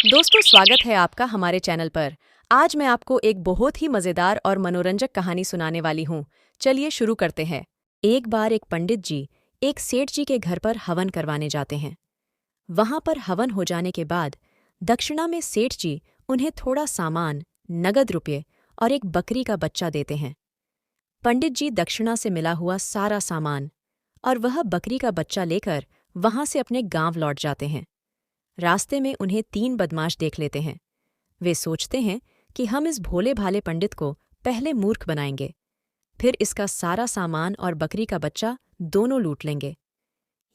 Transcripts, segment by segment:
दोस्तों, स्वागत है आपका हमारे चैनल पर। आज मैं आपको एक बहुत ही मज़ेदार और मनोरंजक कहानी सुनाने वाली हूँ। चलिए शुरू करते हैं। एक बार एक पंडित जी एक सेठ जी के घर पर हवन करवाने जाते हैं। वहां पर हवन हो जाने के बाद दक्षिणा में सेठ जी उन्हें थोड़ा सामान, नगद रुपये और एक बकरी का बच्चा देते हैं। पंडित जी दक्षिणा से मिला हुआ सारा सामान और वह बकरी का बच्चा लेकर वहां से अपने गांव लौट जाते हैं। रास्ते में उन्हें 3 बदमाश देख लेते हैं। वे सोचते हैं कि हम इस भोले भाले पंडित को पहले मूर्ख बनाएंगे, फिर इसका सारा सामान और बकरी का बच्चा दोनों लूट लेंगे।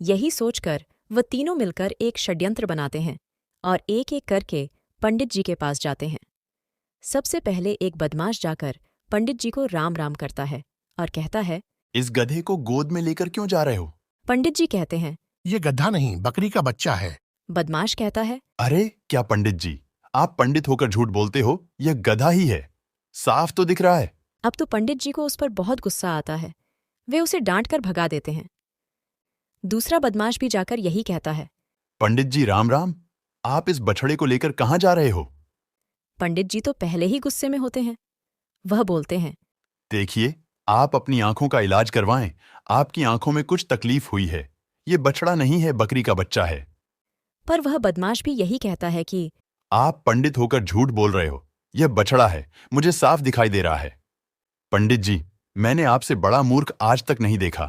यही सोचकर वह तीनों मिलकर एक षड्यंत्र बनाते हैं और एक एक करके पंडित जी के पास जाते हैं। सबसे पहले एक बदमाश जाकर पंडित जी को राम राम करता है और कहता है, इस गधे को गोद में लेकर क्यों जा रहे हो? पंडित जी कहते हैं, ये गधा नहीं, बकरी का बच्चा है। बदमाश कहता है, अरे क्या पंडित जी, आप पंडित होकर झूठ बोलते हो, यह गधा ही है, साफ तो दिख रहा है। अब तो पंडित जी को उस पर बहुत गुस्सा आता है। वे उसे डांट कर भगा देते हैं। दूसरा बदमाश भी जाकर यही कहता है, पंडित जी राम राम, आप इस बछड़े को लेकर कहाँ जा रहे हो? पंडित जी तो पहले ही गुस्से में होते हैं। वह बोलते हैं, देखिए, आप अपनी आंखों का इलाज करवाएं, आपकी आंखों में कुछ तकलीफ हुई है। ये बछड़ा नहीं है, बकरी का बच्चा है। पर वह बदमाश भी यही कहता है कि आप पंडित होकर झूठ बोल रहे हो, यह बछड़ा है, मुझे साफ दिखाई दे रहा है। पंडित जी, मैंने आपसे बड़ा मूर्ख आज तक नहीं देखा।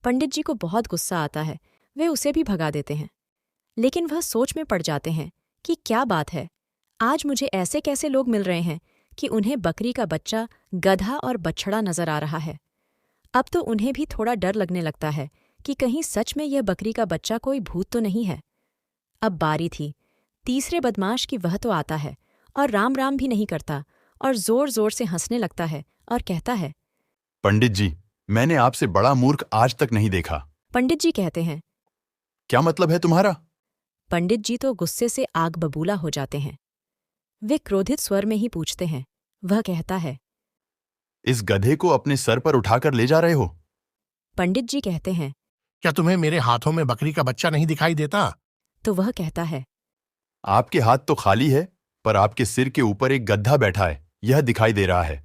पंडित जी को बहुत गुस्सा आता है। वे उसे भी भगा देते हैं। लेकिन वह सोच में पड़ जाते हैं कि क्या बात है, आज मुझे ऐसे कैसे लोग मिल रहे हैं कि उन्हें बकरी का बच्चा, गधा और बछड़ा नजर आ रहा है। अब तो उन्हें भी थोड़ा डर लगने लगता है कि कहीं सच में यह बकरी का बच्चा कोई भूत तो नहीं है। अब बारी थी तीसरे बदमाश की। वह तो आता है और राम राम भी नहीं करता और जोर जोर से हंसने लगता है और कहता है, पंडित जी, मैंने आपसे बड़ा मूर्ख आज तक नहीं देखा। पंडित जी कहते हैं, क्या मतलब है तुम्हारा? पंडित जी तो गुस्से से आग बबूला हो जाते हैं। वे क्रोधित स्वर में ही पूछते हैं। वह कहता है, इस गधे को अपने सर पर उठाकर ले जा रहे हो? पंडित जी कहते हैं, क्या तुम्हें मेरे हाथों में बकरी का बच्चा नहीं दिखाई देता? तो वह कहता है, आपके हाथ तो खाली है, पर आपके सिर के ऊपर एक गधा बैठा है, यह दिखाई दे रहा है।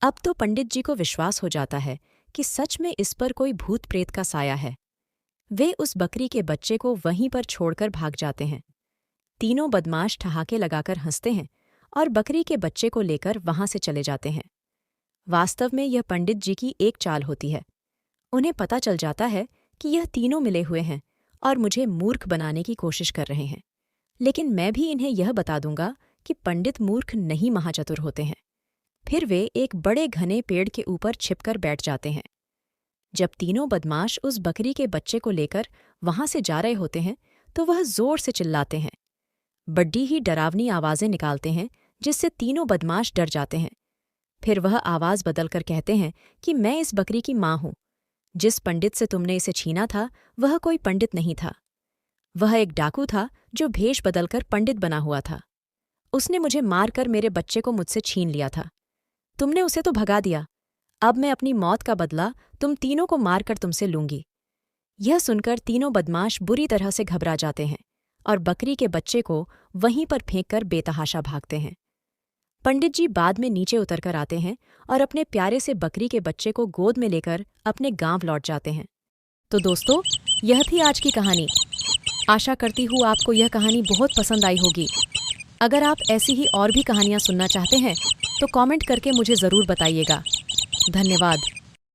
अब तो पंडित जी को विश्वास हो जाता है कि सच में इस पर कोई भूत प्रेत का साया है। वे उस बकरी के बच्चे को वहीं पर छोड़कर भाग जाते हैं। तीनों बदमाश ठहाके लगाकर हंसते हैं और बकरी के बच्चे को लेकर वहां से चले जाते हैं। वास्तव में यह पंडित जी की एक चाल होती है। उन्हें पता चल जाता है कि यह तीनों मिले हुए हैं और मुझे मूर्ख बनाने की कोशिश कर रहे हैं। लेकिन मैं भी इन्हें यह बता दूंगा कि पंडित मूर्ख नहीं, महाचतुर होते हैं। फिर वे एक बड़े घने पेड़ के ऊपर छिपकर बैठ जाते हैं। जब तीनों बदमाश उस बकरी के बच्चे को लेकर वहां से जा रहे होते हैं तो वह जोर से चिल्लाते हैं। बड्डी ही डरावनी आवाजें निकालते हैं जिससे तीनों बदमाश डर जाते हैं। फिर वह आवाज बदलकर कहते हैं कि मैं इस बकरी की मां हूं। जिस पंडित से तुमने इसे छीना था वह कोई पंडित नहीं था। वह एक डाकू था जो भेष बदलकर पंडित बना हुआ था। उसने मुझे मारकर मेरे बच्चे को मुझसे छीन लिया था। तुमने उसे तो भगा दिया। अब मैं अपनी मौत का बदला तुम तीनों को मारकर तुमसे लूंगी। यह सुनकर तीनों बदमाश बुरी तरह से घबरा जाते हैं और बकरी के बच्चे को वहीं पर फेंककर बेतहाशा भागते हैं। पंडित जी बाद में नीचे उतरकर आते हैं और अपने प्यारे से बकरी के बच्चे को गोद में लेकर अपने गांव लौट जाते हैं। तो दोस्तों, यह थी आज की कहानी। आशा करती हूँ आपको यह कहानी बहुत पसंद आई होगी। अगर आप ऐसी ही और भी कहानियाँ सुनना चाहते हैं तो कमेंट करके मुझे ज़रूर बताइएगा। धन्यवाद।